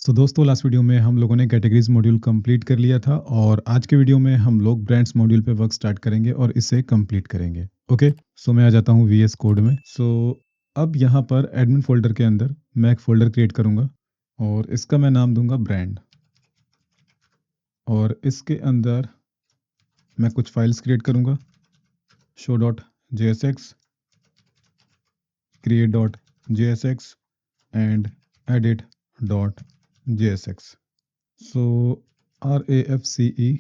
दोस्तों last video में हम लोगों ने कैटेगरीज मॉड्यूल कंप्लीट कर लिया था और आज के वीडियो में हम लोग ब्रांड्स मॉड्यूल पे वर्क स्टार्ट करेंगे और इसे कंप्लीट करेंगे। ओके, मैं आ जाता हूँ वीएस कोड में। अब यहाँ पर एडमिन फोल्डर के अंदर मैं एक फोल्डर क्रिएट करूँगा और इसका मैं नाम दूंगा ब्रांड। और इसके अंदर मैं कुछ फाइल्स क्रिएट करूँगा, show.jsx, create.jsx and edit.jsx। RAFCE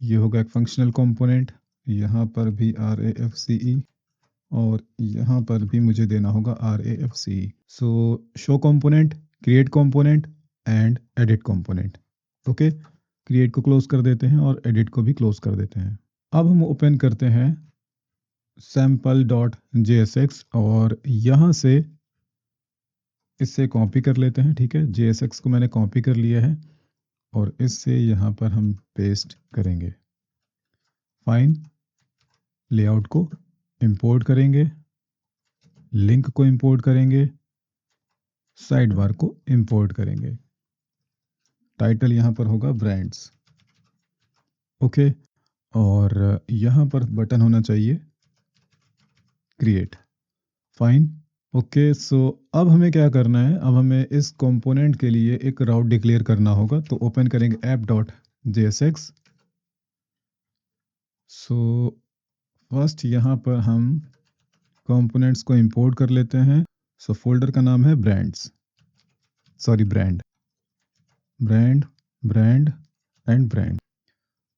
ये होगा एक फंक्शनल कंपोनेंट, यहाँ पर भी RAFCE और यहाँ पर भी मुझे देना होगा RAFCE। Show component, create component and edit component. Okay, create को क्लोज कर देते हैं और एडिट को भी क्लोज कर देते हैं। अब हम ओपन करते हैं sample.jsx और यहाँ से इससे कॉपी कर लेते हैं। ठीक है, JSX को मैंने कॉपी कर लिया है और इससे यहाँ पर हम पेस्ट करेंगे। फाइन, लेआउट को इंपोर्ट करेंगे, लिंक को इंपोर्ट करेंगे, साइड बार को इंपोर्ट करेंगे। टाइटल यहाँ पर होगा ब्रांड्स। ओके, और यहाँ पर बटन होना चाहिए क्रिएट। Fine, okay. अब हमें क्या करना है, अब हमें इस कंपोनेंट के लिए एक राउट डिक्लेयर करना होगा। तो ओपन करेंगे app.jsx। फर्स्ट यहाँ पर हम कंपोनेंट्स को इंपोर्ट कर लेते हैं। फोल्डर का नाम है ब्रांड, ब्रांड एंड ब्रांड।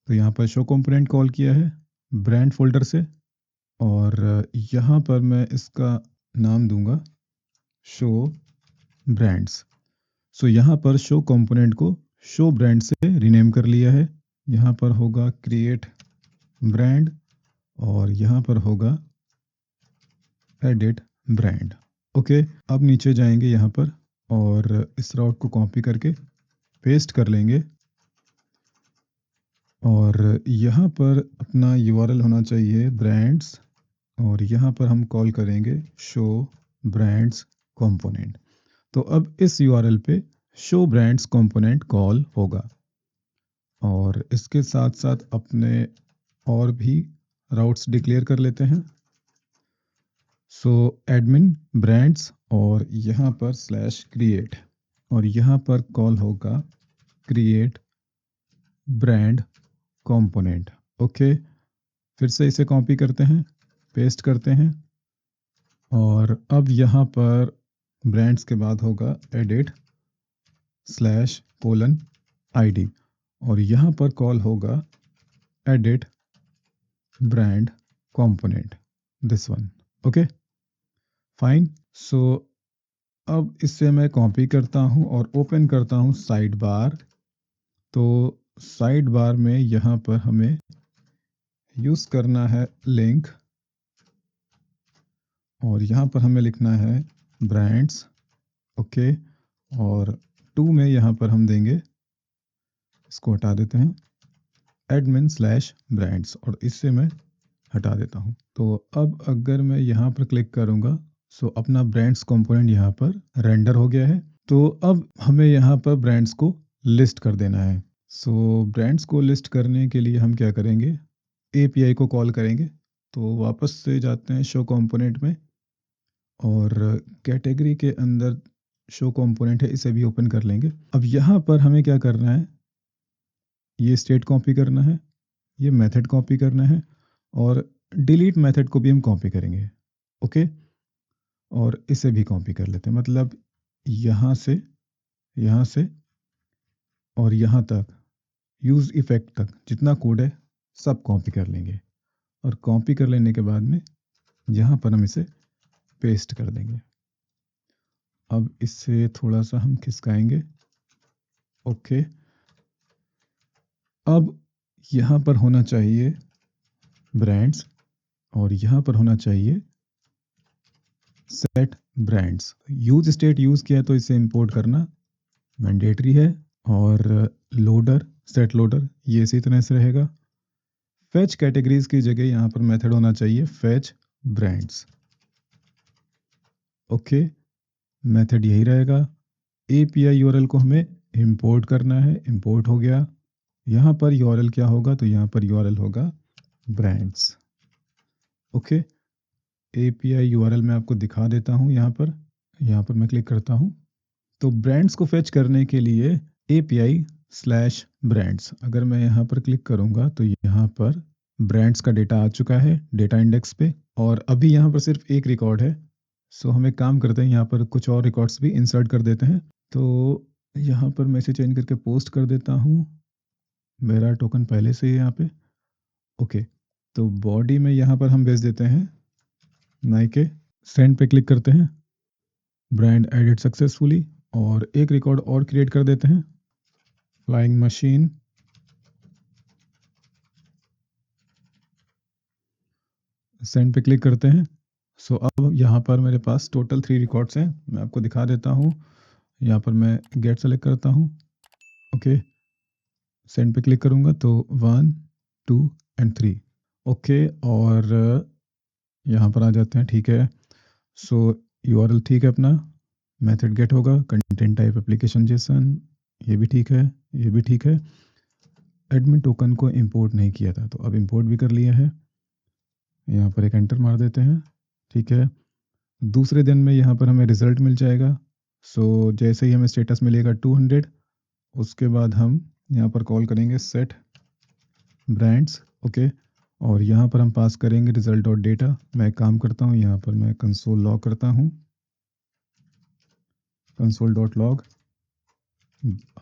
तो यहाँ पर शो कंपोनेंट कॉल किया है ब्रांड फोल्डर से और यहाँ पर मैं इसका नाम दूंगा शो ब्रांड्स। यहाँ पर शो कंपोनेंट को शो ब्रांड से रीनेम कर लिया है। यहाँ पर होगा क्रिएट ब्रांड और यहाँ पर होगा एडिट ब्रांड। ओके, अब नीचे जाएंगे यहाँ पर और इस राउट को कॉपी करके पेस्ट कर लेंगे और यहाँ पर अपना URL होना चाहिए ब्रांड्स और यहाँ पर हम कॉल करेंगे शो ब्रांड्स कंपोनेंट। तो अब इस URL पे शो ब्रांड्स कंपोनेंट कॉल होगा और इसके साथ साथ अपने और भी राउट्स डिक्लेयर कर लेते हैं। एडमिन ब्रांड्स और यहाँ पर /create और यहाँ पर कॉल होगा क्रिएट ब्रांड कंपोनेंट। ओके, फिर से इसे कॉपी करते हैं, पेस्ट करते हैं और अब यहाँ पर ब्रांड्स के बाद होगा एडिट /ID और यहाँ पर कॉल होगा edit brand component, this one. Okay, fine. अब इससे मैं कॉपी करता हूँ और ओपन करता हूँ साइड बार। तो साइड बार में यहाँ पर हमें यूज़ करना है लिंक और यहाँ पर हमें लिखना है ब्रांड्स। ओके, और 2 में यहाँ पर हम देंगे, इसको हटा देते हैं, admin/brands और इससे मैं हटा देता हूँ। तो अब अगर मैं यहाँ पर क्लिक करूँगा अपना ब्रांड्स कंपोनेंट यहाँ पर रेंडर हो गया है। तो अब हमें यहाँ पर ब्रांड्स को लिस्ट कर देना है। ब्रांड्स को लिस्ट करने के लिए हम क्या करेंगे, API को कॉल करेंगे। तो वापस से जाते हैं शो कंपोनेंट में और कैटेगरी के अंदर शो कंपोनेंट है, इसे भी ओपन कर लेंगे। अब यहाँ पर हमें क्या करना है, ये स्टेट कॉपी करना है, ये मेथड कॉपी करना है और डिलीट मेथड को भी हम कॉपी करेंगे। ओके, और इसे भी कॉपी कर लेते हैं, मतलब यहाँ से और यहाँ तक, यूज़ इफेक्ट तक जितना कोड है सब कॉपी कर लेंगे और कॉपी कर लेने के बाद में यहाँ पर हम इसे पेस्ट कर देंगे। अब इससे थोड़ा सा हम खिसकाएंगे। ओके, अब यहाँ पर होना चाहिए ब्रांड्स और यहाँ पर होना चाहिए set brands. Use state use किया है तो इसे इंपोर्ट करना मैंडेटरी है और लोडर, सेट लोडर ये इसी तरह से रहेगा। फैच कैटेगरीज की जगह यहाँ पर मेथड होना चाहिए फैच ब्रांड्स। ओके, मेथड यही रहेगा। API URL को हमें इंपोर्ट करना है, इंपोर्ट हो गया। यहाँ पर यूआरएल क्या होगा, तो यहाँ पर यूआरएल होगा ब्रांड्स। ओके, एपीआई यूआरएल मैं आपको दिखा देता हूँ। यहाँ पर मैं क्लिक करता हूँ, तो ब्रांड्स को फेच करने के लिए एपीआई स्लैश ब्रांड्स, अगर मैं यहाँ पर क्लिक करूँगा तो यहाँ पर ब्रांड्स का डेटा आ चुका है डेटा इंडेक्स पे, और अभी यहाँ पर सिर्फ एक रिकॉर्ड है। सो हम एक काम करते हैं, यहाँ पर कुछ और रिकॉर्ड्स भी इंसर्ट कर देते हैं। तो यहाँ पर मैं इसे चेंज करके पोस्ट कर देता हूँ। मेरा टोकन पहले से ही यहाँ पे। ओके, तो बॉडी में यहाँ पर हम भेज देते हैं नाइके। सेंड पे क्लिक करते हैं, ब्रांड एडिट सक्सेसफुली, और एक रिकॉर्ड और क्रिएट कर देते हैं, फ्लाइंग मशीन। सेंड पे क्लिक करते हैं। सो अब यहाँ पर मेरे पास टोटल 3 रिकॉर्ड्स हैं, मैं आपको दिखा देता हूँ। यहाँ पर मैं गेट सेलेक्ट करता हूँ। ओके, सेंड पे क्लिक करूँगा तो 1 2 एंड 3। ओके, और यहाँ पर आ जाते हैं। ठीक है, सो यूआरएल ठीक है अपना, मेथड गेट होगा, कंटेंट टाइप एप्लीकेशन जेसन, ये भी ठीक है, ये भी ठीक है। एडमिन टोकन को इंपोर्ट नहीं किया था, तो अब इंपोर्ट भी कर लिया है। यहाँ पर एक एंटर मार देते हैं। ठीक है, दूसरे दिन में यहाँ पर हमें रिज़ल्ट मिल जाएगा। सो जैसे ही हमें स्टेटस मिलेगा 200, उसके बाद हम यहाँ पर कॉल करेंगे सेट ब्रांड्स। ओके, और यहाँ पर हम पास करेंगे रिजल्ट और डेटा। मैं एक काम करता हूँ, यहाँ पर मैं कंसोल लॉग करता हूँ, console dot log,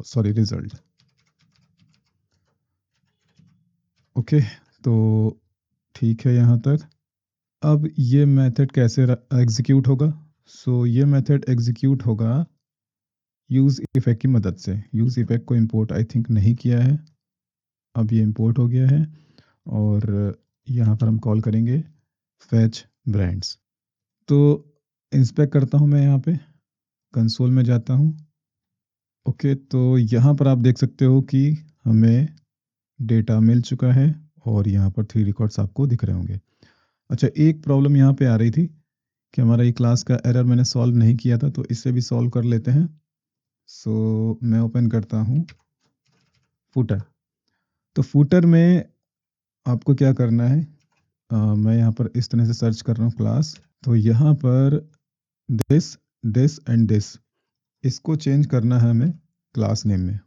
sorry result. Okay, तो ठीक है यहाँ तक। अब ये मेथड कैसे एग्जीक्यूट होगा? सो ये मेथड एग्जीक्यूट होगा यूज़ इफेक्ट की मदद से। यूज़ इफेक्ट को इंपोर्ट आई थिंक नहीं किया है, अब ये इंपोर्ट हो गया है, और यहाँ पर हम कॉल करेंगे फैच ब्रांड्स। तो इंस्पेक्ट करता हूँ मैं, यहाँ पे कंसोल में जाता हूँ। ओके, तो यहाँ पर आप देख सकते हो कि हमें डेटा मिल चुका है, और यहाँ पर 3 रिकॉर्ड्स आपको दिख रहे होंगे। अच्छा, एक प्रॉब्लम यहाँ पे आ रही थी कि हमारा ये क्लास का एरर मैंने सॉल्व नहीं किया था, तो इसे भी सॉल्व कर लेते हैं। सो मैं ओपन करता हूँ फूटर। तो फूटर में आपको क्या करना है, मैं यहाँ पर इस तरह से सर्च कर रहा हूँ क्लास, तो यहाँ पर दिस दिस एंड दिस, इसको चेंज करना है हमें क्लास नेम में,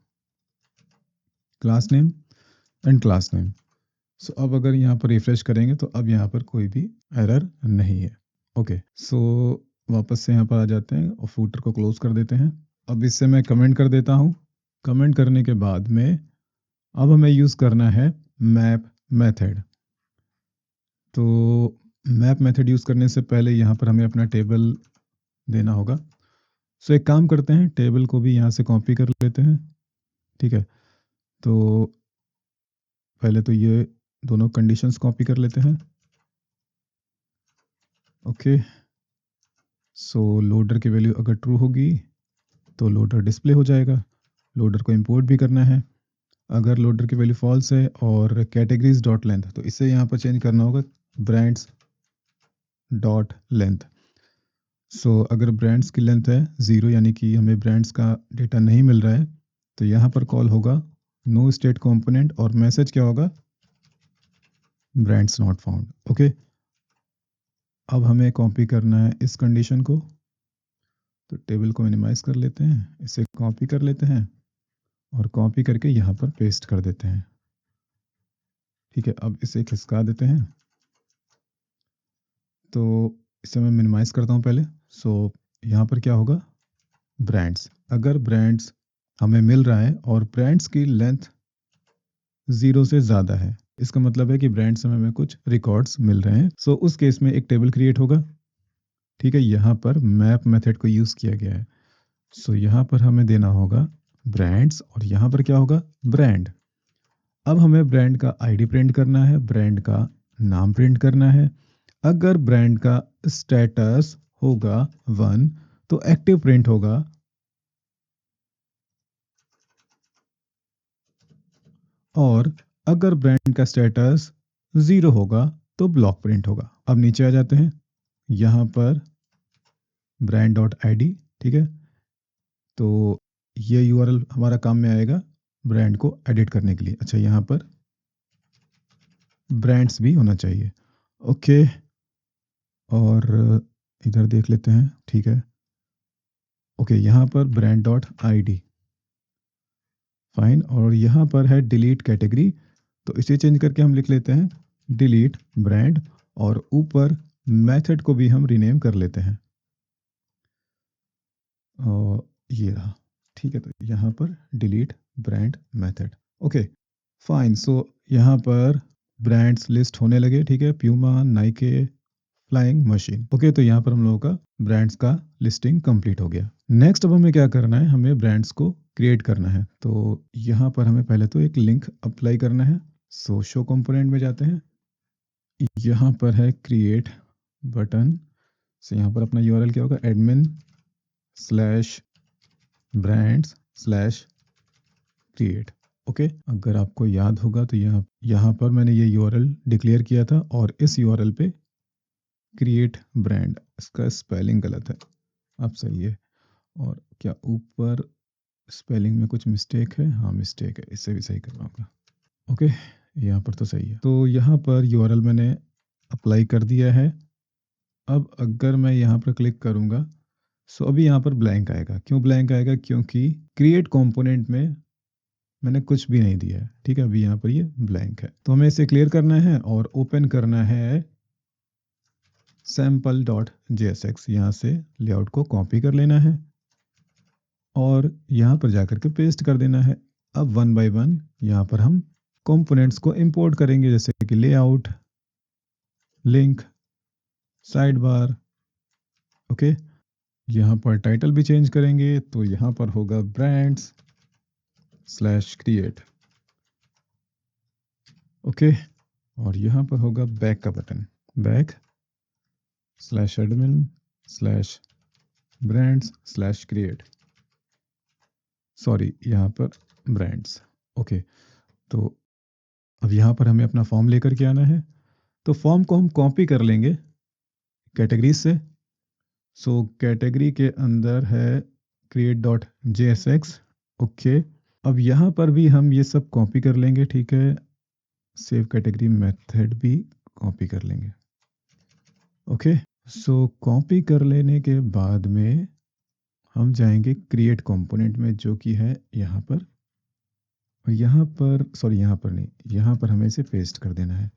class name and class name. So अब अगर यहाँ पर रिफ्रेश करेंगे तो अब यहाँ पर कोई भी एरर नहीं है। ओके, सो वापस से यहाँ पर आ जाते हैं और फूटर को क्लोज कर देते हैं। अब इससे मैं कमेंट कर देता हूँ। कमेंट करने के बाद में अब हमें यूज़ करना है मैप मेथड। तो मैप मेथड यूज़ करने से पहले यहाँ पर हमें अपना टेबल देना होगा। सो एक काम करते हैं, टेबल को भी यहाँ से कॉपी कर लेते हैं। ठीक है, तो पहले तो ये दोनों कंडीशंस कॉपी कर लेते हैं। ओके, सो लोडर की वैल्यू अगर ट्रू होगी तो लोडर डिस्प्ले हो जाएगा। लोडर को इंपोर्ट भी करना है। अगर लोडर की वैल्यू फॉल्स है और कैटेगरीज डॉट लेंथ, तो इसे यहाँ पर चेंज करना होगा ब्रांड्स डॉट लेंथ। सो अगर ब्रांड्स की लेंथ है 0, यानी कि हमें ब्रांड्स का डेटा नहीं मिल रहा है, तो यहाँ पर कॉल होगा नो स्टेट कंपोनेंट, और मैसेज क्या होगा, ब्रांड्स नॉट फाउंड। ओके, अब हमें कॉपी करना है इस कंडीशन को, तो टेबल को मिनिमाइज कर लेते हैं, इसे कॉपी कर लेते हैं और कॉपी करके यहाँ पर पेस्ट कर देते हैं। ठीक है, अब इसे खिसका देते हैं। तो इसे मैं मिनिमाइज करता हूँ पहले। सो यहाँ पर क्या होगा, ब्रांड्स। अगर ब्रांड्स हमें मिल रहा है और ब्रांड्स की लेंथ 0 से ज़्यादा है, इसका मतलब है कि ब्रांड्स में हमें कुछ रिकॉर्ड्स मिल रहे हैं। सो उस केस में एक टेबल क्रिएट होगा। ठीक है, यहाँ पर मैप मेथड को यूज़ किया गया है। सो यहाँ पर हमें देना होगा ब्रांड्स, और यहाँ पर क्या होगा, ब्रांड। अब हमें ब्रांड का आईडी प्रिंट करना है, ब्रांड का नाम प्रिंट करना है। अगर ब्रांड का स्टेटस होगा 1 तो एक्टिव प्रिंट होगा, और अगर ब्रांड का स्टेटस 0 होगा तो ब्लॉक प्रिंट होगा। अब नीचे आ जाते हैं, यहाँ पर ब्रांड डॉट आई डी। ठीक है, तो ये यूआरएल हमारा काम में आएगा ब्रांड को एडिट करने के लिए। अच्छा, यहाँ पर ब्रांड्स भी होना चाहिए। ओके, और इधर देख लेते हैं। ठीक है, ओके, यहाँ पर brand dot I D, fine. और यहाँ पर है डिलीट कैटेगरी, तो इसे चेंज करके हम लिख लेते हैं डिलीट ब्रांड, और ऊपर मेथड को भी हम रीनेम कर लेते हैं, और ये रहा। ठीक है, तो यहाँ पर delete brand method. Okay, fine. So यहाँ पर ब्रांड्स लिस्ट होने लगे। ठीक है, Puma, Nike, Flying Machine. Okay, तो यहाँ पर हम लोगों का ब्रांड्स का लिस्टिंग कंप्लीट हो गया। नेक्स्ट अब हमें क्या करना है, हमें ब्रांड्स को क्रिएट करना है। तो यहाँ पर हमें पहले तो एक लिंक अप्लाई करना है। सो शो कंपोनेंट में जाते हैं, यहाँ पर है क्रिएट बटन। सो यहाँ पर अपना यूआरएल क्या होगा, admin slash brands slash create. Okay, अगर आपको याद होगा तो यहाँ पर मैंने ये यूआरएल डिक्लेयर किया था, और इस यूआरएल पे क्रिएट ब्रांड, इसका स्पेलिंग गलत है, अब सही है। और क्या ऊपर स्पेलिंग में कुछ मिस्टेक है? हाँ, मिस्टेक है, इससे भी सही करवाऊंगा। ओके, यहाँ पर तो सही है। तो यहाँ पर यूआरएल मैंने अप्लाई कर दिया है। अब अगर मैं यहाँ पर क्लिक करूँगा, सो अभी यहाँ पर ब्लैंक आएगा। क्यों ब्लैंक आएगा? क्योंकि क्रिएट कंपोनेंट में मैंने कुछ भी नहीं दिया है। ठीक है, अभी यहाँ पर ये ब्लैंक है। तो हमें इसे क्लियर करना है और ओपन करना है sample.jsx। यहाँ से लेआउट को कॉपी कर लेना है और यहाँ पर जाकर के पेस्ट कर देना है। अब वन बाय वन यहाँ पर हम कंपोनेंट्स को इंपोर्ट करेंगे, जैसे कि layout, link, side bar. Okay, यहाँ पर टाइटल भी चेंज करेंगे, तो यहाँ पर होगा ब्रांड्स स्लैश क्रिएट। ओके, और यहाँ पर होगा बैक का button, back slash admin slash brands slash create, sorry यहाँ पर ब्रांड्स। ओके, तो अब यहाँ पर हमें अपना फॉर्म लेकर के आना है। तो फॉर्म को हम कॉपी कर लेंगे कैटेगरीज से। सो कैटेगरी के अंदर है create.jsx। ओके, अब यहाँ पर भी हम ये सब कॉपी कर लेंगे। ठीक है, सेव कैटेगरी मेथड भी कॉपी कर लेंगे। ओके, सो कॉपी कर लेने के बाद में हम जाएंगे क्रिएट कंपोनेंट में, जो कि है यहाँ पर। यहाँ पर सॉरी, यहाँ पर नहीं, यहाँ पर हमें इसे पेस्ट कर देना है।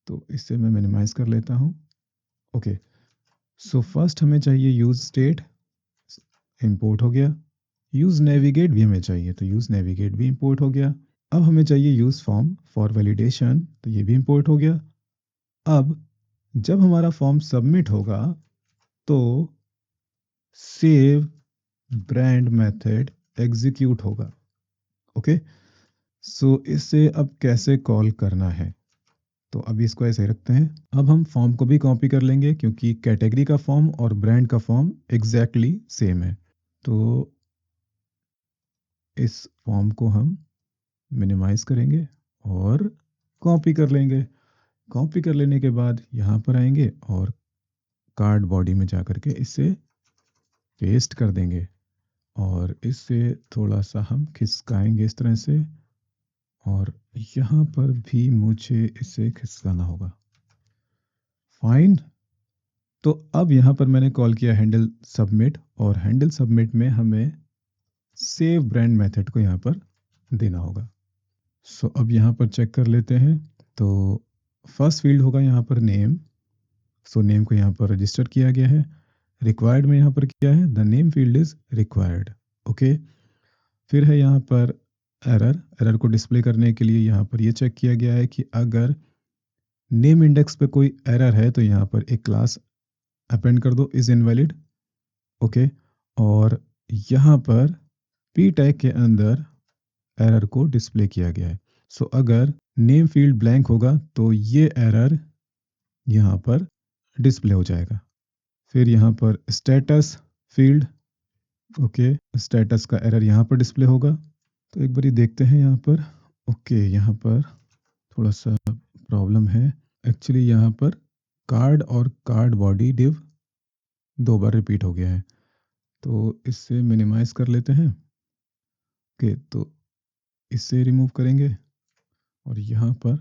तो इससे मैं मिनिमाइज कर लेता हूँ। ओके, सो फर्स्ट हमें चाहिए यूज स्टेट, इंपोर्ट हो गया। यूज नेविगेट भी हमें चाहिए, तो यूज नेविगेट भी इंपोर्ट हो गया। अब हमें चाहिए यूज फॉर्म फॉर वैलिडेशन, तो ये भी इंपोर्ट हो गया। अब जब हमारा फॉर्म सबमिट होगा तो सेव ब्रांड मेथड एग्जीक्यूट होगा। ओके, सो इसे अब कैसे कॉल करना है, तो अभी इसको ऐसे ही रखते हैं। अब हम फॉर्म को भी कॉपी कर लेंगे, क्योंकि कैटेगरी का फॉर्म और ब्रांड का फॉर्म एग्जैक्टली सेम है। तो इस फॉर्म को हम मिनिमाइज करेंगे और कॉपी कर लेंगे। कॉपी कर लेने के बाद यहाँ पर आएंगे और कार्ड बॉडी में जा करके इसे पेस्ट कर देंगे, और इससे थोड़ा सा हम खिसकाएंगे इस तरह से, और यहाँ पर भी मुझे इसे खिसकाना होगा। फाइन। तो अब यहाँ पर मैंने कॉल किया हैंडल सबमिट, और हैंडल सबमिट में हमें सेव ब्रांड मेथड को यहाँ पर देना होगा। सो अब यहाँ पर चेक कर लेते हैं। तो फर्स्ट फील्ड होगा यहाँ पर नेम। सो नेम को यहाँ पर रजिस्टर किया गया है। रिक्वायर्ड में यहाँ पर क्या है, the name field is required. Okay, फिर है यहाँ पर एरर। एरर को डिस्प्ले करने के लिए यहाँ पर ये चेक किया गया है कि अगर नेम इंडेक्स पे कोई एरर है तो यहाँ पर एक क्लास अपेंड कर दो, इज इनवैलिड। ओके, और यहाँ पर पी टैग के अंदर एरर को डिस्प्ले किया गया है। सो अगर नेम फील्ड ब्लैंक होगा तो ये एरर यहाँ पर डिस्प्ले हो जाएगा। फिर यहाँ पर स्टेटस फील्ड, ओके, स्टेटस का एरर यहाँ पर डिस्प्ले होगा। तो एक बारी देखते हैं यहाँ पर। ओके, यहाँ पर थोड़ा सा प्रॉब्लम है। एक्चुअली यहाँ पर कार्ड और कार्ड बॉडी डिव दो बार रिपीट हो गया है। तो इससे मिनिमाइज़ कर लेते हैं। ओके, तो इससे रिमूव करेंगे और यहाँ पर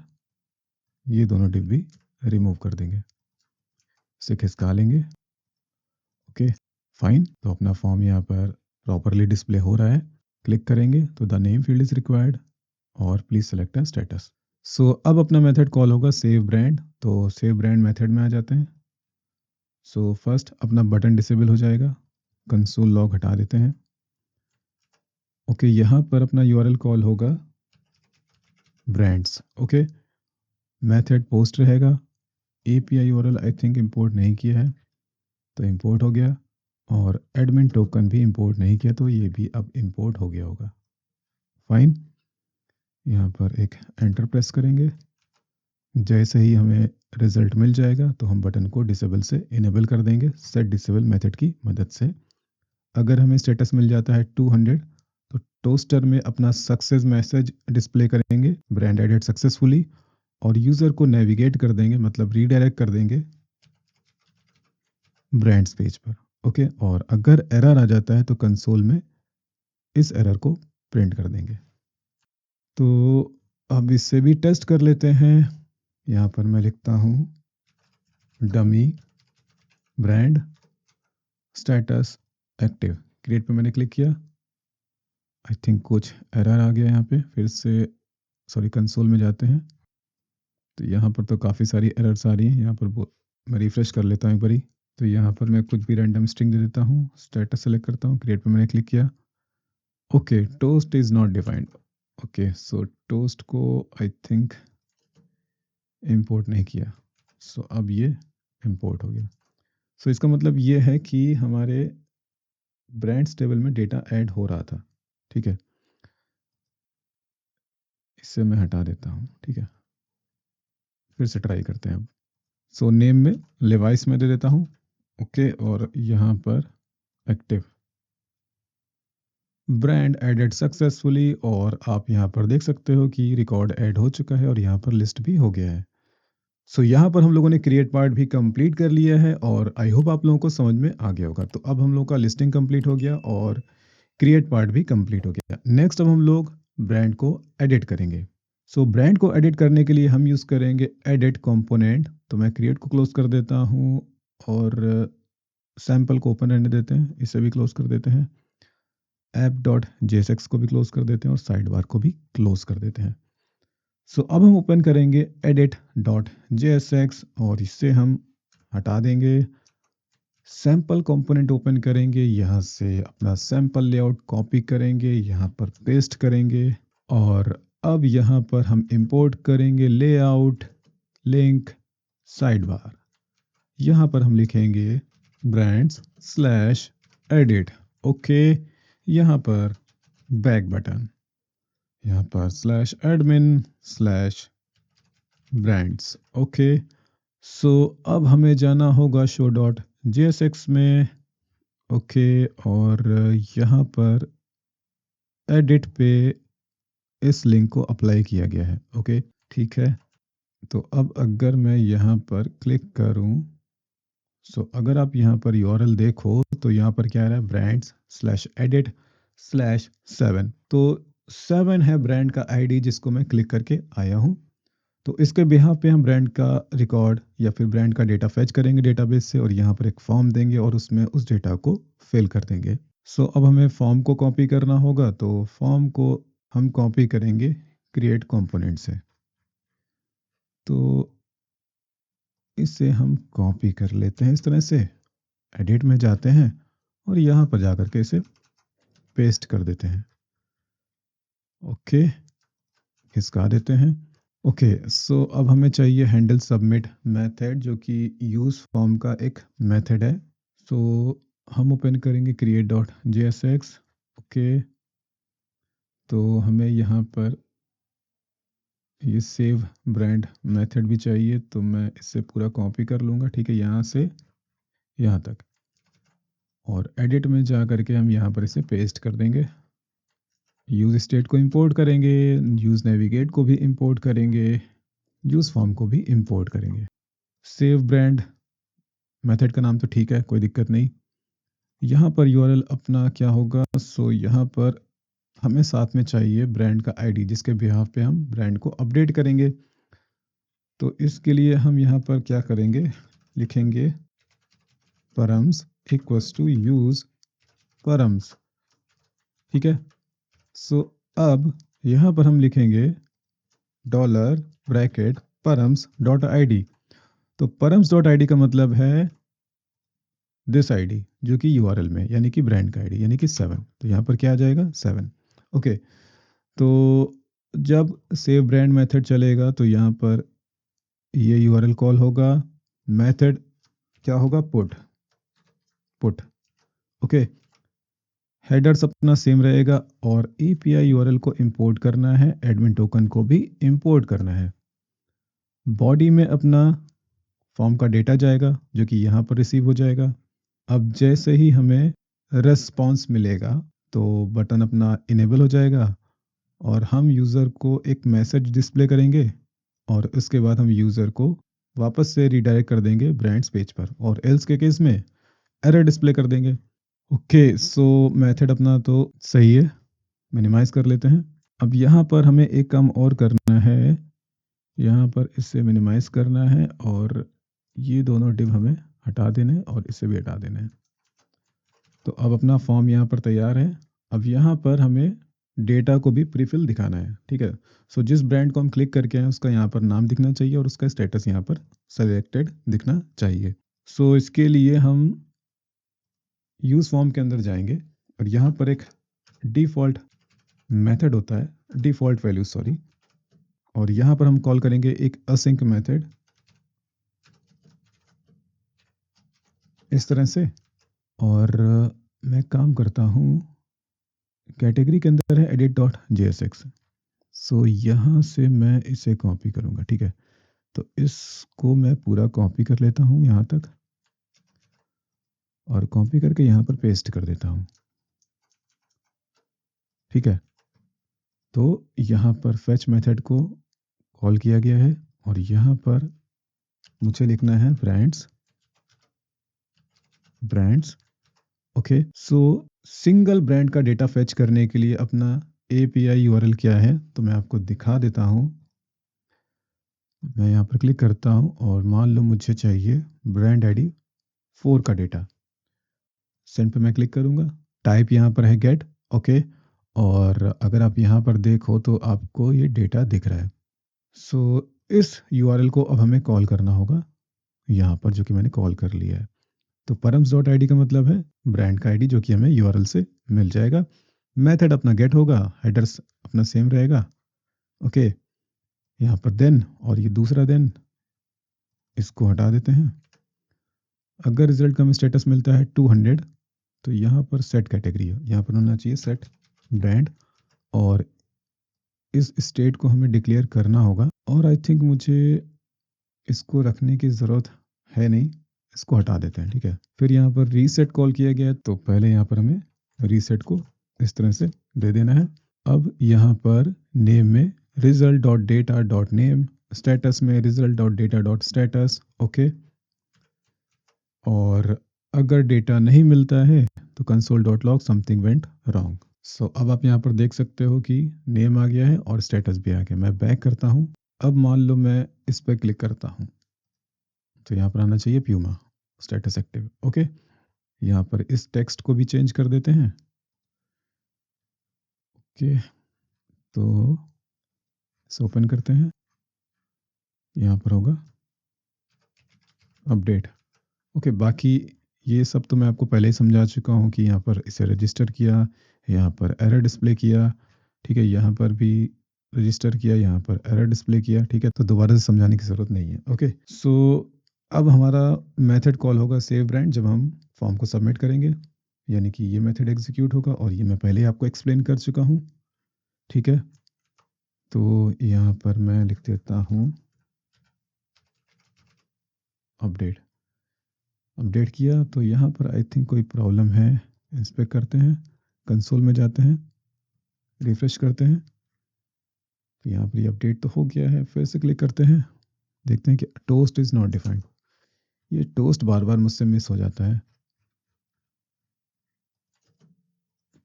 ये दोनों डिव भी रिमूव कर देंगे। इसे खिसका लेंगे। Okay, fine. तो अपना फॉर्म यहाँ पर प्रॉपरली डिस्प्ले हो रहा है। क्लिक करेंगे तो the name field is required और प्लीज़ सेलेक्ट अ स्टेटस। सो अब अपना मेथड कॉल होगा सेव ब्रांड। तो सेव ब्रांड मेथड में आ जाते हैं। सो फर्स्ट अपना बटन डिसेबल हो जाएगा, कंसोल लॉग हटा देते हैं। ओके, यहाँ पर अपना यूआरएल कॉल होगा ब्रांड्स। ओके, मेथड पोस्ट रहेगा। API URL I think import नहीं किया है, तो इंपोर्ट हो गया। और एडमिन टोकन भी इंपोर्ट नहीं किया, तो ये भी अब इंपोर्ट हो गया होगा। फाइन, यहाँ पर एक एंटर प्रेस करेंगे। जैसे ही हमें रिजल्ट मिल जाएगा तो हम बटन को डिसेबल से इनेबल कर देंगे सेट डिसेबल मेथड की मदद से। अगर हमें स्टेटस मिल जाता है 200, तो टोस्टर में अपना सक्सेस मैसेज डिस्प्ले करेंगे, ब्रांड एडेड सक्सेसफुली, और यूज़र को नेविगेट कर देंगे, मतलब रीडायरेक्ट कर देंगे ब्रांड्स पेज पर। ओके, और अगर एरर आ जाता है तो कंसोल में इस एरर को प्रिंट कर देंगे। तो अब इससे भी टेस्ट कर लेते हैं। यहाँ पर मैं लिखता हूँ dummy brand status active. Create पे मैंने क्लिक किया। आई थिंक कुछ एरर आ गया यहाँ पे। फिर से सॉरी, कंसोल में जाते हैं। तो यहाँ पर तो काफ़ी सारी एरर्स आ रही हैं। यहाँ पर मैं रिफ्रेश कर लेता हूँ एक बारी। तो यहाँ पर मैं कुछ भी रैंडम स्ट्रिंग दे देता हूँ, स्टेटस सेलेक्ट करता हूँ, क्रिएट पे मैंने क्लिक किया। Okay, toast is not defined. Okay, so toast को आई थिंक इंपोर्ट नहीं किया। सो अब ये इंपोर्ट हो गया। सो इसका मतलब ये है कि हमारे ब्रांड्स टेबल में डेटा ऐड हो रहा था। ठीक है, इससे मैं हटा देता हूँ। ठीक है, फिर से ट्राई करते हैं अब। सो नेम में लेवाइस में दे देता हूँ। ओके, और यहाँ पर एक्टिव ब्रांड एडेड सक्सेसफुली, और आप यहाँ पर देख सकते हो कि रिकॉर्ड ऐड हो चुका है और यहाँ पर लिस्ट भी हो गया है। सो यहाँ पर हम लोगों ने क्रिएट पार्ट भी कंप्लीट कर लिया है और आई होप आप लोगों को समझ में आ गया होगा। तो अब हम लोग का लिस्टिंग कंप्लीट हो गया और क्रिएट पार्ट भी कंप्लीट हो गया। नेक्स्ट अब हम लोग ब्रांड को एडिट करेंगे। सो ब्रांड को एडिट करने के लिए हम यूज़ करेंगे एडिट कंपोनेंट। तो मैं क्रिएट को क्लोज कर देता हूँ और सैम्पल को ओपन रहने देते हैं, इसे भी क्लोज कर देते हैं। ऐप डॉट जेएसएक्स को भी क्लोज कर देते हैं और साइड बार को भी क्लोज कर देते हैं। सो अब हम ओपन करेंगे एडिट डॉट जेएसएक्स और इससे हम हटा देंगे। सैम्पल कंपोनेंट ओपन करेंगे, यहाँ से अपना सैम्पल लेआउट कॉपी करेंगे, यहाँ पर पेस्ट करेंगे और अब यहाँ पर हम इंपोर्ट करेंगे लेआउट लिंक साइड बार। यहाँ पर हम लिखेंगे ब्रांड्स स्लैश एडिट। ओके, यहाँ पर बैक बटन, यहाँ पर slash admin slash brands. Okay, so अब हमें जाना होगा शो डॉट जेएसएक्स में। ओके, और यहाँ पर एडिट पे इस लिंक को अप्लाई किया गया है। ओके, ठीक है। तो अब अगर मैं यहाँ पर क्लिक करूँ, सो अगर आप यहाँ पर यूआरएल देखो तो यहाँ पर क्या आ रहा है, ब्रांड्स स्लैश एडिट स्लैश 7। तो 7 है ब्रांड का आईडी जिसको मैं क्लिक करके आया हूँ। तो इसके बिहाफ पे हम ब्रांड का रिकॉर्ड या फिर ब्रांड का डेटा फेच करेंगे डेटाबेस से और यहाँ पर एक फॉर्म देंगे और उसमें उस डेटा को फिल कर देंगे। सो अब हमें फॉर्म को कॉपी करना होगा, तो फॉर्म को हम कॉपी करेंगे क्रिएट कंपोनेंट से। तो इसे हम कॉपी कर लेते हैं इस तरह से, एडिट में जाते हैं और यहाँ पर जाकर के इसे पेस्ट कर देते हैं। ओके, खिसका देते हैं। ओके, सो अब हमें चाहिए हैंडल सबमिट मेथड जो कि यूज़ फॉर्म का एक मेथड है। सो हम ओपन करेंगे क्रिएट डॉट जेएसएक्स। ओके, तो हमें यहाँ पर ये सेव ब्रांड मेथड भी चाहिए, तो मैं इससे पूरा कॉपी कर लूँगा। ठीक है, यहाँ से यहाँ तक, और एडिट में जा करके हम यहाँ पर इसे पेस्ट कर देंगे। यूज़ स्टेट को इंपोर्ट करेंगे, यूज़ नेविगेट को भी इंपोर्ट करेंगे, यूज़ फॉर्म को भी इंपोर्ट करेंगे। सेव ब्रांड मेथड का नाम तो ठीक है, कोई दिक्कत नहीं। यहाँ पर यूआरएल अपना क्या होगा, सो यहाँ पर हमें साथ में चाहिए ब्रांड का आईडी जिसके बिहाफ पे हम ब्रांड को अपडेट करेंगे। तो इसके लिए हम यहाँ पर क्या करेंगे, लिखेंगे params equals to use params. ठीक है। सो अब यहाँ पर हम लिखेंगे dollar bracket params dot ID. तो परम्स डॉट आईडी का मतलब है दिस आईडी जो कि यूआरएल में यानी कि ब्रांड का आईडी यानी कि 7। तो यहाँ पर क्या आ जाएगा 7। ओके। तो जब सेव ब्रांड मेथड चलेगा तो यहाँ पर ये यूआरएल कॉल होगा, मेथड क्या होगा पुट पुट। ओके। हेडर्स अपना सेम रहेगा और एपीआई यूआरएल को इंपोर्ट करना है, एडमिन टोकन को भी इंपोर्ट करना है। बॉडी में अपना फॉर्म का डेटा जाएगा जो कि यहाँ पर रिसीव हो जाएगा। अब जैसे ही हमें रेस्पॉन्स मिलेगा तो बटन अपना इनेबल हो जाएगा और हम यूज़र को एक मैसेज डिस्प्ले करेंगे और उसके बाद हम यूज़र को वापस से रिडायरेक्ट कर देंगे ब्रांड्स पेज पर और एल्स के केस में एरर डिस्प्ले कर देंगे। ओके। सो मेथड अपना तो सही है, मिनिमाइज कर लेते हैं। अब यहाँ पर हमें एक काम और करना है, यहाँ पर इससे मिनिमाइज करना है और ये दोनों डिव हमें हटा देने हैं और इसे भी हटा देना है। तो अब अपना फॉर्म यहाँ पर तैयार है। अब यहाँ पर हमें डेटा को भी प्रीफिल दिखाना है। ठीक है। सो जिस ब्रांड को हम क्लिक करके हैं उसका यहाँ पर नाम दिखना चाहिए और उसका स्टेटस यहाँ पर सेलेक्टेड दिखना चाहिए। सो इसके लिए हम यूज़ फॉर्म के अंदर जाएंगे और यहाँ पर एक डिफ़ॉल्ट मेथड होता है, डिफ़ॉल्ट वैल्यू सॉरी, और यहाँ पर हम कॉल करेंगे एक असिंक मेथड इस तरह से। और मैं काम करता हूँ, कैटेगरी के अंदर है edit डॉट jsx। सो यहाँ से मैं इसे कॉपी करूँगा। ठीक है। तो इसको मैं पूरा कॉपी कर लेता हूँ यहाँ तक और कॉपी करके यहाँ पर पेस्ट कर देता हूँ। ठीक है। तो यहाँ पर फेच मेथड को कॉल किया गया है और यहाँ पर मुझे लिखना है ब्रांड्स ब्रांड्स। ओके। सो सिंगल ब्रांड का डेटा फेच करने के लिए अपना एपीआई यूआरएल क्या है तो मैं आपको दिखा देता हूँ। मैं यहाँ पर क्लिक करता हूँ और मान लो मुझे चाहिए ब्रांड आईडी 4 का डेटा। सेंड पे मैं क्लिक करूँगा, टाइप यहाँ पर है गेट। ओके। और अगर आप यहाँ पर देखो तो आपको ये डेटा दिख रहा है। सो इस यूआरएल को अब हमें कॉल करना होगा यहाँ पर, जो कि मैंने कॉल कर लिया है। तो परम्स डॉट आईडी का मतलब है ब्रांड का आईडी जो कि हमें यूआरएल से मिल जाएगा। मेथड अपना गेट होगा, हेडर्स अपना सेम रहेगा। ओके। यहाँ पर देन और ये दूसरा देन, इसको हटा देते हैं। अगर रिजल्ट का हमें स्टेटस मिलता है 200 तो यहाँ पर सेट कैटेगरी है, यहाँ पर होना चाहिए सेट ब्रांड और इस स्टेट को हमें डिक्लेयर करना होगा। और आई थिंक मुझे इसको रखने की ज़रूरत है नहीं, इसको हटा देते हैं। ठीक है। फिर यहाँ पर रीसेट कॉल किया गया है तो पहले यहाँ पर हमें रीसेट को इस तरह से दे देना है। अब यहाँ पर नेम में result dot data dot name, status में result dot data dot status. Okay. और अगर डेटा नहीं मिलता है तो console dot log something went wrong. So अब आप यहाँ पर देख सकते हो कि नेम आ गया है और स्टेटस भी आ गया। मैं बैक करता हूँ। अब मान लो मैं इस पर क्लिक करता हूँ तो यहाँ पर आना चाहिए प्यूमा स्टेटस एक्टिव। ओके। यहाँ पर इस टेक्स्ट को भी चेंज कर देते हैं। ओके। तो इसे ओपन करते हैं, यहाँ पर होगा अपडेट। ओके। बाकी ये सब तो मैं आपको पहले ही समझा चुका हूँ कि यहाँ पर इसे रजिस्टर किया, यहाँ पर एरर डिस्प्ले किया। ठीक है। यहाँ पर भी रजिस्टर किया, यहाँ पर एरर डिस्प्ले किया। ठीक है। तो दोबारा से समझाने की ज़रूरत नहीं है। ओके। सो अब हमारा मेथड कॉल होगा सेव ब्रांड जब हम फॉर्म को सबमिट करेंगे, यानी कि ये मेथड एग्जीक्यूट होगा और ये मैं पहले ही आपको एक्सप्लेन कर चुका हूँ। ठीक है। तो यहाँ पर मैं लिख देता हूँ अपडेट। अपडेट किया तो यहाँ पर आई थिंक कोई प्रॉब्लम है, इंस्पेक्ट करते हैं, कंसोल में जाते हैं, रिफ्रेश करते हैं। तो यहाँ पर ये अपडेट तो हो गया है। फिर से क्लिक करते हैं, देखते हैं कि टोस्ट इज़ नॉट डिफाइंड। ये टोस्ट बार बार मुझसे मिस हो जाता है।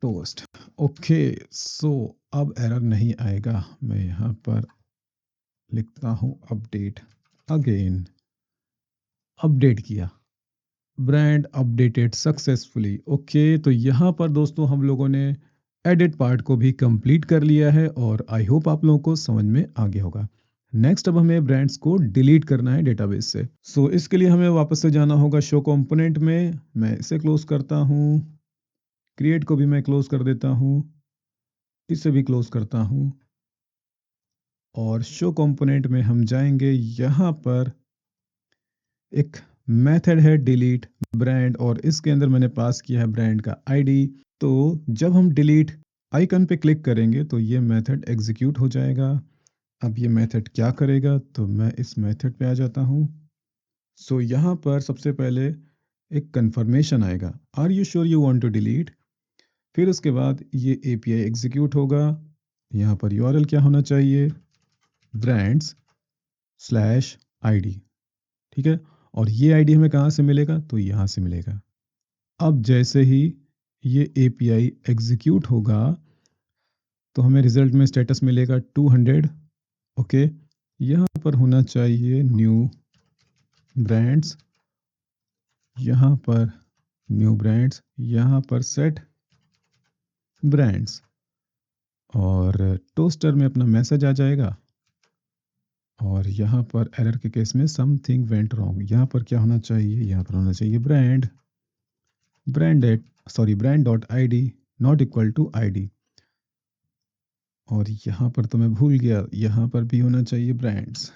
टोस्ट। ओके, सो अब एरर नहीं आएगा। मैं यहाँ पर लिखता हूँ अपडेट अगेन। अपडेट किया, ब्रांड अपडेटेड सक्सेसफुली। ओके, तो यहाँ पर दोस्तों हम लोगों ने एडिट पार्ट को भी कंप्लीट कर लिया है और आई होप आप लोगों को समझ में आ गया होगा। नेक्स्ट अब हमें ब्रांड्स को डिलीट करना है डेटाबेस से। सो इसके लिए हमें वापस से जाना होगा शो कंपोनेंट में। मैं इसे क्लोज करता हूँ, क्रिएट को भी मैं क्लोज कर देता हूँ, इसे भी क्लोज करता हूँ और शो कंपोनेंट में हम जाएंगे। यहाँ पर एक मेथड है डिलीट ब्रांड और इसके अंदर मैंने पास किया है ब्रांड का आईडी। तो जब हम डिलीट आइकन पे क्लिक करेंगे तो ये मेथड एग्जीक्यूट हो जाएगा। अब ये मेथड क्या करेगा, तो मैं इस मेथड पे आ जाता हूँ। सो यहाँ पर सबसे पहले एक कंफर्मेशन आएगा, are you sure you want to delete. फिर उसके बाद ये एपीआई एग्जीक्यूट होगा। यहाँ पर यूआरएल क्या होना चाहिए, ब्रांड्स स्लैश आईडी। ठीक है, और ये आईडी हमें कहाँ से मिलेगा, तो यहाँ से मिलेगा। अब जैसे ही ये एपीआई एग्जीक्यूट होगा तो हमें रिजल्ट में स्टेटस मिलेगा 200। ओके, यहाँ पर होना चाहिए न्यू ब्रांड्स, यहाँ पर न्यू ब्रांड्स, यहाँ पर सेट ब्रांड्स और टोस्टर में अपना मैसेज आ जाएगा। और यहाँ पर एरर के केस में समथिंग वेंट रॉन्ग, यहाँ पर क्या होना चाहिए, यहाँ पर होना चाहिए brand dot I D not equal to I D. और यहाँ पर तो मैं भूल गया, यहाँ पर भी होना चाहिए ब्रांड्स।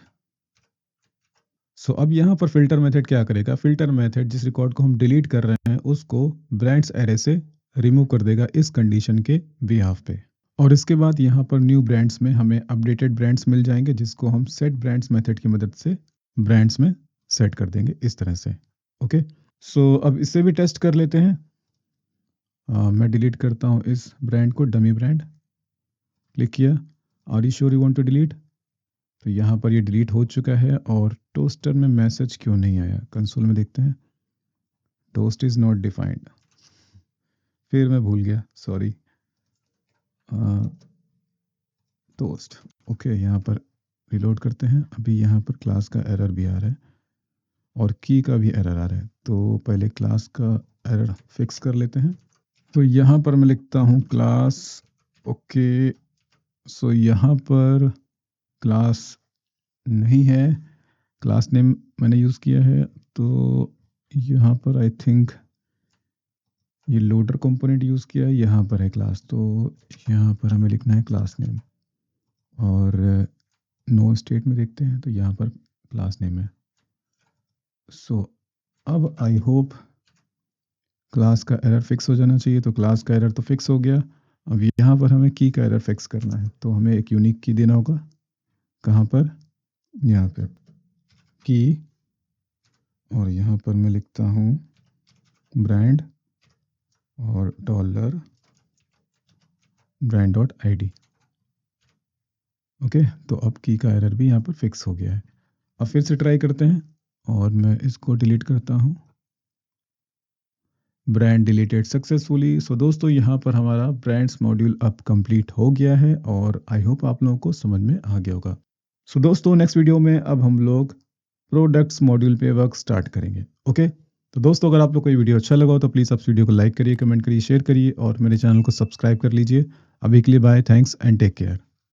सो अब यहाँ पर फिल्टर मेथड क्या करेगा, फिल्टर मेथड जिस रिकॉर्ड को हम डिलीट कर रहे हैं उसको ब्रांड्स एरे से रिमूव कर देगा इस कंडीशन के बिहाफ पे। और इसके बाद यहाँ पर न्यू ब्रांड्स में हमें अपडेटेड ब्रांड्स मिल जाएंगे जिसको हम सेट ब्रांड्स मेथड की मदद से ब्रांड्स में सेट कर देंगे इस तरह से। ओके, सो अब इससे भी टेस्ट कर लेते हैं। मैं डिलीट करता हूँ इस ब्रांड को, डमी ब्रांड। क्लिक किया, are you sure you want to delete. तो यहाँ पर ये डिलीट हो चुका है और टोस्टर में मैसेज क्यों नहीं आया, कंसोल में देखते हैं। टोस्ट इज नॉट डिफाइंड, फिर मैं भूल गया, सॉरी। टोस्ट, ओके, यहाँ पर रिलोड करते हैं। अभी यहाँ पर क्लास का एरर भी आ रहा है और की का भी एरर आ रहा है, तो पहले क्लास का एरर फिक्स कर लेते हैं। तो यहाँ पर मैं लिखता हूँ क्लास। ओके, सो यहाँ पर क्लास नहीं है, क्लास नेम मैंने यूज़ किया है। तो यहाँ पर आई थिंक ये लोडर कंपोनेंट यूज़ किया है, यहाँ पर है क्लास, तो यहाँ पर हमें लिखना है क्लास नेम। और नो स्टेट में देखते हैं तो यहाँ पर क्लास नेम है। सो अब आई होप क्लास का एरर फिक्स हो जाना चाहिए। तो क्लास का एरर तो फिक्स हो गया। अब यहाँ पर हमें की का एरर फिक्स करना है, तो हमें एक यूनिक की देना होगा। कहाँ पर, यहाँ पे की, और यहाँ पर मैं लिखता हूँ ब्रांड और dollar brand dot I D. Okay, तो अब की का एरर भी यहाँ पर फिक्स हो गया है। अब फिर से ट्राई करते हैं और मैं इसको डिलीट करता हूँ। Brand deleted successfully. सो दोस्तों, यहाँ पर हमारा ब्रांड्स मॉड्यूल अब कंप्लीट हो गया है और आई होप आप लोगों को समझ में आ गया होगा। सो दोस्तों, नेक्स्ट वीडियो में अब हम लोग प्रोडक्ट्स मॉड्यूल पे वर्क स्टार्ट करेंगे। ओके, तो दोस्तों, अगर आप लोग को ये वीडियो अच्छा लगा हो तो प्लीज़ आप इस वीडियो को लाइक करिए, कमेंट करिए, शेयर करिए और मेरे चैनल को सब्सक्राइब कर लीजिए। अभी के लिए bye, thanks and take care.